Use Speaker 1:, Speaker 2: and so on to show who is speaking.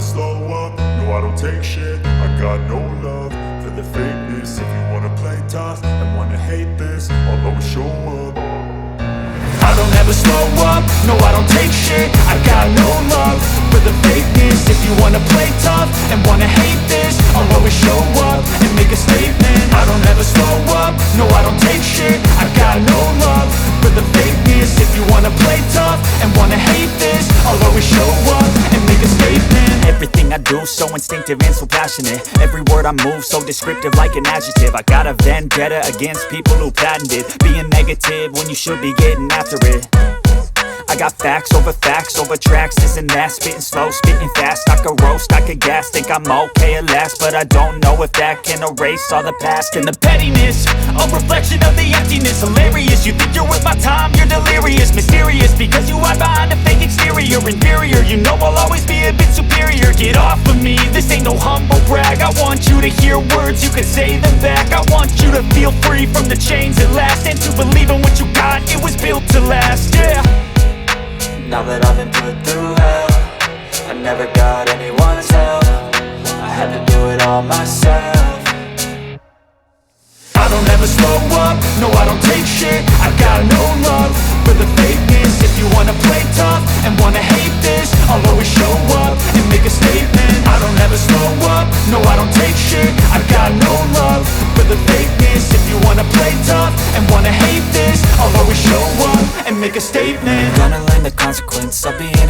Speaker 1: slow up, no I don't take shit. I got no love for the fakeness. If you wanna play tough and wanna hate this, I'll always show up. I don't ever slow up, no I don't take shit. I got no love for the fakeness. If you wanna play tough and wanna hate this, I'll always show up and make a statement. I don't ever slow up, no I don't take shit. I got no love for the fakeness. If you wanna play tough and wanna hate this, I'll always show up and make a statement.
Speaker 2: Everything I do so instinctive and so passionate. Every word I move so descriptive like an adjective. I got a vendetta against people who patented being negative when you should be getting after it. I got facts over tracks, this and that. Spitting slow, spitting fast. I could roast, I could gas. Think I'm okay at last, but I don't know if that can erase all the past. And the pettiness, a reflection of the emptiness. Hilarious, you think you're worth my time, you're delirious. Mysterious, because you hide behind a fake exterior. Inferior, you know I'll always be a bit superior. Get off of me, this ain't no humble brag. I want you to hear words, you can say them back. I want you to feel free from the chains at last, and to believe in what you got, it was built to last, yeah.
Speaker 3: Now that I've been put through hell, I never got anyone's help. I had to do it all myself.
Speaker 1: I don't ever slow up, no I don't take shit. I got no love for the fakeness. If you wanna play tough and wanna hate this, I'll always show up and make a statement. I don't ever slow up, no I don't take shit. I got no love for the fakeness. If you wanna play tough and wanna hate this, I'll always show up and make a statement.
Speaker 3: Gonna learn the consequence of being